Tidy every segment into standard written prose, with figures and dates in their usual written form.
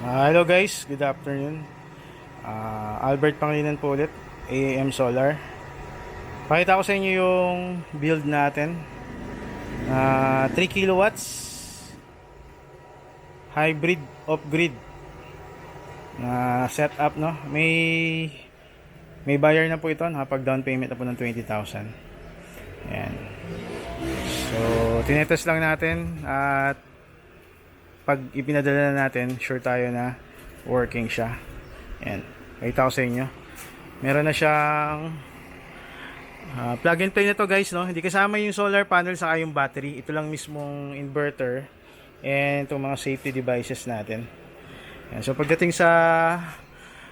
Hello guys, good afternoon. Albert Pangilinan po ulit, AAM Solar. Pakita ko sa inyo yung build natin. 3 kilowatts hybrid off-grid na setup, no. May buyer na po ito, nakapag down payment na po ng 20,000. Ayan. So, tinetest lang natin at pag ipinadala na natin, sure tayo na working siya. Ayan, pakita ko sa inyo. Meron na siyang plug and play na to guys, no? Hindi kasama yung solar panel saka yung battery. Ito lang mismong inverter and itong mga safety devices natin. Ayan, so pagdating sa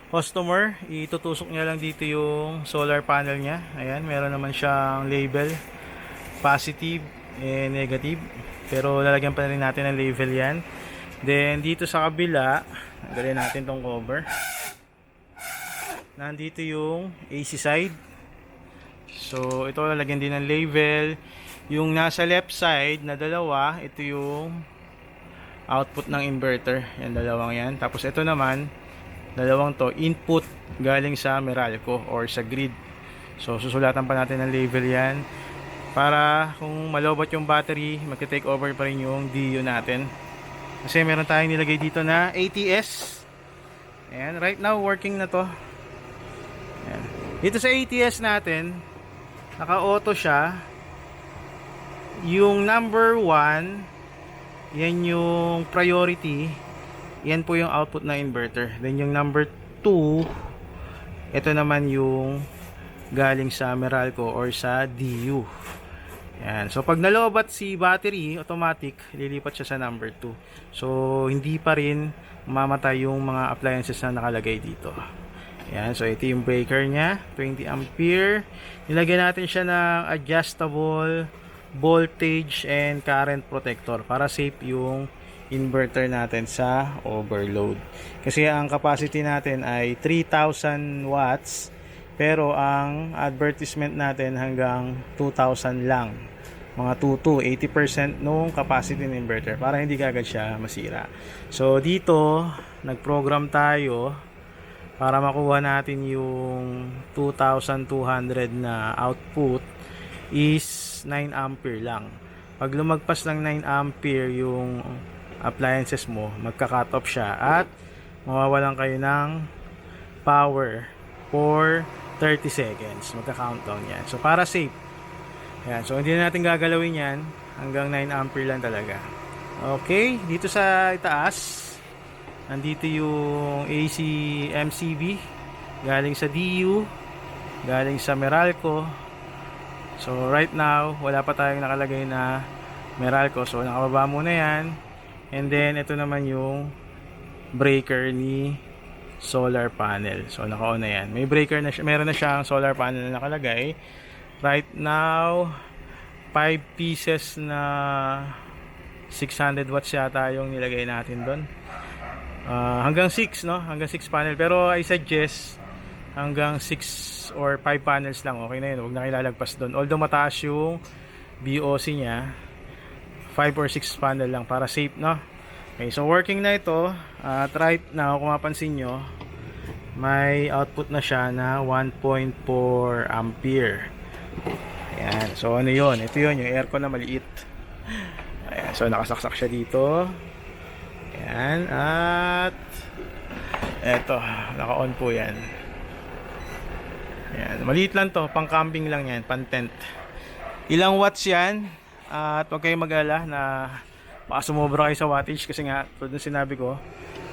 customer, itutusok niya lang dito yung solar panel niya. Ayan, meron naman siyang label, positive and negative. Pero lalagyan pa rin natin ng label yan. Then dito sa kabila, tanggalin natin tong cover. Nandito yung AC side. So ito lalagyan din ng label. Yung nasa left side na dalawa, ito yung output ng inverter. Yan, dalawang yan. Tapos ito naman, dalawang to, input galing sa Meralco or sa grid. So susulatan pa natin ng label yan para kung malobot yung battery, magte-take over pa rin yung DU natin. Kasi meron tayong nilagay dito na ATS. Ayan, right now working na to. Ayan. Dito sa ATS natin, naka-auto siya. Yung number 1, yan yung priority. Yan po yung output ng inverter. Then yung number 2, ito naman yung galing sa Meralco or sa DU. Yan. So pag nalobat si battery, automatic lilipat siya sa number 2. So hindi pa rin mamatay yung mga appliances na nakalagay dito. Yan. So ito yung breaker niya, 20 ampere. Nilagyan natin siya ng adjustable voltage and current protector para safe yung inverter natin sa overload. Kasi ang capacity natin ay 3,000 watts. Pero ang advertisement natin hanggang 2,000 lang. Mga 80% nung capacity ng inverter para hindi kagad siya masira. So dito, nag-program tayo para makuha natin yung 2,200 na output is 9 ampere lang. Pag lumagpas ng 9 ampere yung appliances mo, magka-cut off siya at mawawalan kayo ng power for 30 seconds. Magka-countdown yan. So para safe. Ayan. So hindi na natin gagalawin yan. Hanggang 9 ampere lang talaga. Okay. Dito sa itaas, nandito yung AC MCB. Galing sa DU. Galing sa Meralco. So right now, wala pa tayong nakalagay na Meralco. So nakababa muna yan. And then ito naman yung breaker ni solar panel. So naka-on na yan. May breaker na siya, meron na siyang solar panel na nakalagay. Right now 5 pieces na 600 watts yata yung nilagay natin doon. Hanggang 6, no? Hanggang 6 panel. Pero I suggest hanggang 6 or 5 panels lang. Okay na yun. Huwag na ilalagpas doon. Although mataas yung BOC niya, 5 or 6 panel lang para safe, no? Okay, so working na ito. At right now, kung mapansin nyo, may output na siya na 1.4 ampere. Ayan. So ano yun? Ito yun, yung aircon na maliit. Ayan. So nakasaksak siya dito. Ayan. At eto, naka-on po yan. Ayan. Maliit lang to. Pang camping lang yan. Pang tent. Ilang watts yan? At huwag kayong mag-alala na baka sumobra kayo sa wattage kasi nga, tulad ng sinabi ko,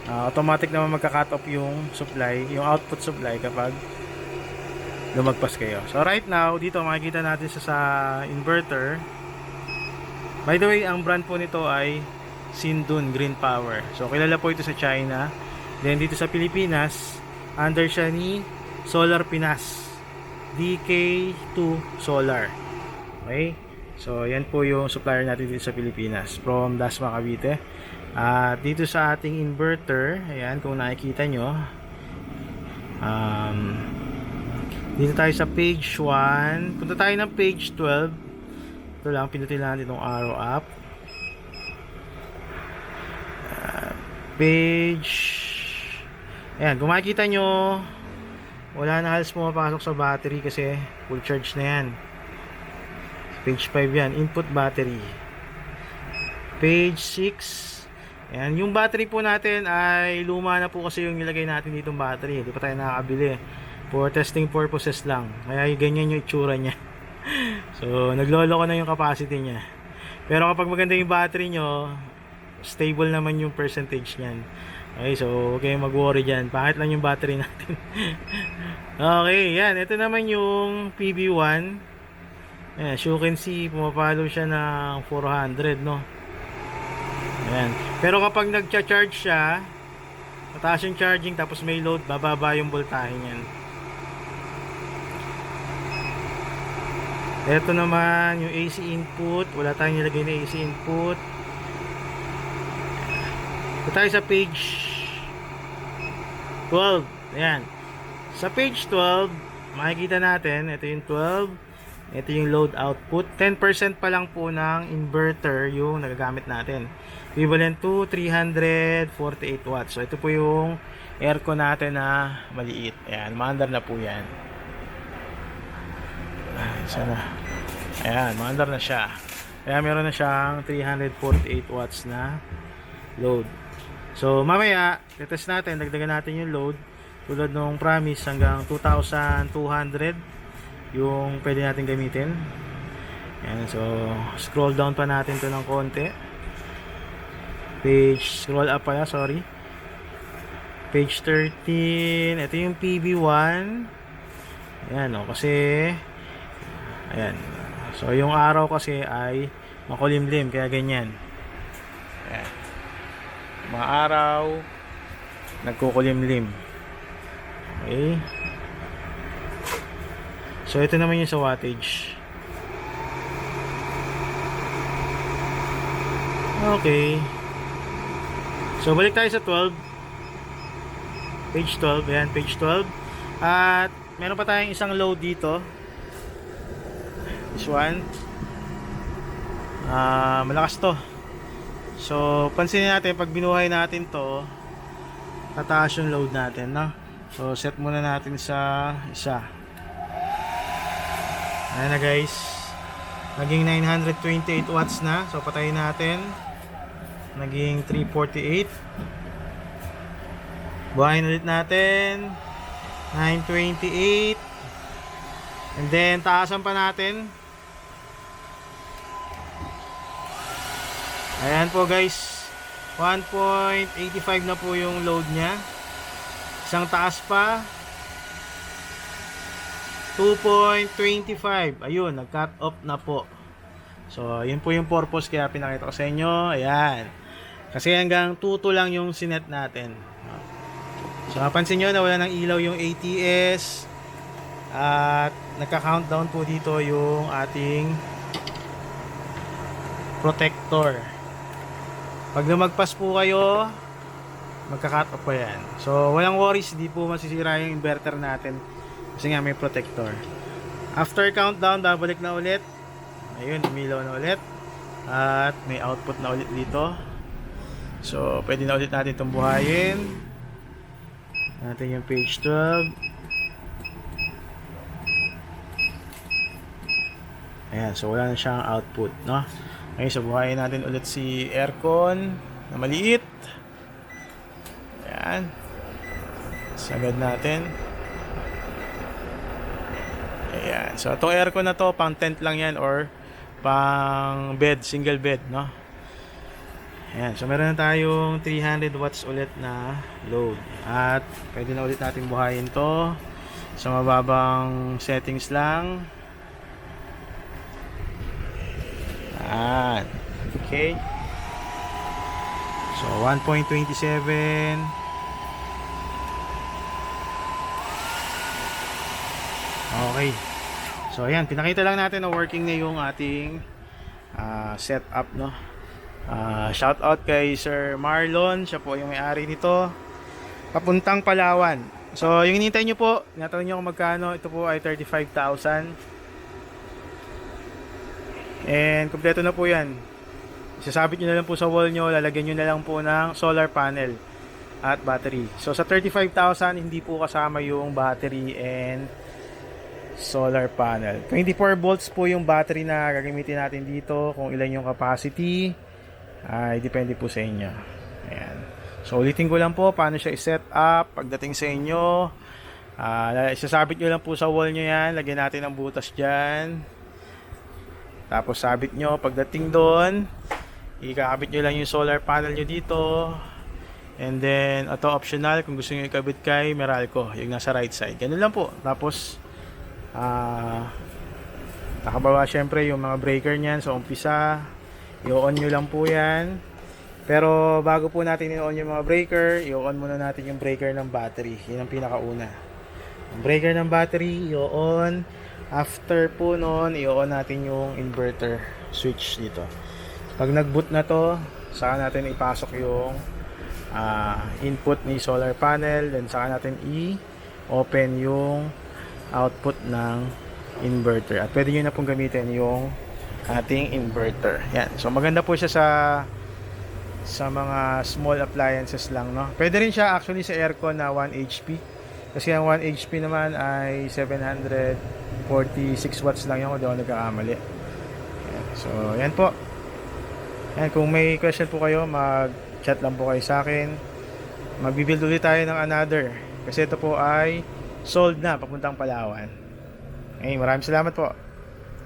automatic naman magka-cut off yung supply, yung output supply kapag lumagpas kayo. So right now, dito makikita natin sa inverter. By the way, ang brand po nito ay Sindun Green Power. So kilala po ito sa China. Then dito sa Pilipinas, under siya ni Solar Pinas, DK2 Solar. Okay? So, yan po yung supplier natin dito sa Pilipinas from Dasma, Cavite. At dito sa ating inverter, ayan, kung nakikita nyo, dito tayo sa page 1. Punta tayo ng page 12. Ito lang, pinutin natin itong arrow up. Page Ayan, kung makikita nyo, wala na halos pumapasok sa battery kasi full charge na yan. Page 5 yan, input battery. Page 6. Ayan, yung battery po natin ay luma na po kasi yung nilagay natin ditong battery. Hindi pa tayo nakakabili. For testing purposes lang. Kaya ganyan yung itsura niya. So, naglolo ko na yung capacity niya. Pero kapag maganda yung battery nyo, stable naman yung percentage niyan. Okay, so huwag kayong mag-worry dyan. Pangit lang yung battery natin. Okay, yan. Ito naman yung PB1. As you can see, pumapalo siya ng 400, no? Ayan. Pero kapag nagcha-charge siya, mataas yung charging tapos may load, bababa yung voltahe niyan. Ito naman yung AC input. Wala tayong nilagay na AC input. Ito tayo sa page 12. Ayan. Sa page 12, makikita natin, ito yung 12. Ito yung load output. 10% pa lang po ng inverter yung nagagamit natin. Equivalent to 348 watts. So, ito po yung aircon natin na maliit. Ayan, maandar na po yan. Sana. Ayan, maandar na siya. Kaya meron na siyang 348 watts na load. So, mamaya, test natin, dagdagan natin yung load. Tulad nung promise, hanggang 2,200 yung pwede natin gamitin. Ayan, so, scroll down pa natin to ng konti. Scroll up pala, sorry. Page 13. Ito yung PB1. Ayan, o, kasi ayan. So, yung araw kasi ay makulimlim, kaya ganyan. Ayan. Mga araw, nagkukulimlim. Okay. So, ito naman yung sa wattage. Okay. So, balik tayo sa 12. Page 12. Ayan, page 12. At, meron pa tayong isang load dito. This one. Malakas to. So, pansinin natin, pag binuhay natin to, tataas yung load natin, no? So, set muna natin sa isa. Ayan na guys. Naging 928 watts na. So, patayin natin. Naging 348. Buhayin ulit natin. 928. And then, taasan pa natin. Ayan po guys. 1.85 na po yung load niya. Isang taas pa. 2.25. Ayun, nag-cut off na po. So, yun po yung purpose kaya pinakita ko sa inyo. Ayan. Kasi hanggang 2 lang yung sinet natin. So, napansin nyo na wala ng ilaw yung ATS. At nagka-countdown po dito yung ating protector. Pag lumagpas po kayo, magka-cut off po yan. So, walang worries, di po masisira yung inverter natin. Kasi nga may protector. After countdown, babalik na ulit. Ayun, umilaw na ulit. At may output na ulit dito. So, pwede na ulit natin itong buhayin. Natin yung page 12. Ayan, so wala na siyang output, no? Okay, so buhayin natin ulit si aircon na maliit. Ayan. Sagad natin. Ayan. So, itong aircon na to, pang tent lang yan or pang bed, single bed, no? Ayan. So, meron na tayong 300 watts ulit na load. At, pwede na ulit natin buhayin to sa mababang settings lang. Ayan. Okay. So, 1.27. Okay. So, ayan. Pinakita lang natin na working na yung ating setup, no? Shout out kay Sir Marlon. Siya po yung may-ari nito. Papuntang Palawan. So, yung hinintay nyo po, tinatanong nyo kung magkano. Ito po ay 35,000. And, kompleto na po yan. Sasabit nyo na lang po sa wall nyo. Lalagyan nyo na lang po ng solar panel. at battery. So sa 35,000 hindi po kasama yung battery and solar panel. 24 volts po yung battery na gagamitin natin dito. Kung ilan yung capacity ay depende po sa inyo. Ayan. So ulitin ko lang po paano siya i-set up pagdating sa inyo. Isasabit nyo lang po sa wall nyo yan. Lagyan natin ng butas dyan. Tapos sabit nyo pagdating doon. Ikakabit nyo lang yung solar panel nyo dito. And then ito optional kung gusto nyo ikabit kay Meralco, yung nasa right side. Ganun lang po. Tapos nakababa syempre yung mga breaker nyan sa umpisa. I-on nyo lang po yan. Pero bago po natin i-on yung mga breaker, i-on muna natin yung breaker ng battery. Yun ang pinakauna. Yung breaker ng battery, i-on. After po nun, i-on natin yung inverter switch dito. Pag nag-boot na to, saka natin ipasok yung input ni solar panel. Then saka natin i-open yung output ng inverter. At pwede nyo na pong gamitin yung ating inverter. Yan. So maganda po siya sa mga small appliances lang, no? Pwede rin siya actually sa aircon na 1 HP. Kasi ang 1 HP naman ay 746 watts lang yun kung di ako nagkakamali. Yan. So yan po. Yan. Kung may question po kayo, mag-chat lang po kayo sa akin. Magbibuild ulit tayo ng another. Kasi ito po ay sold na papuntang Palawan. Maraming salamat po.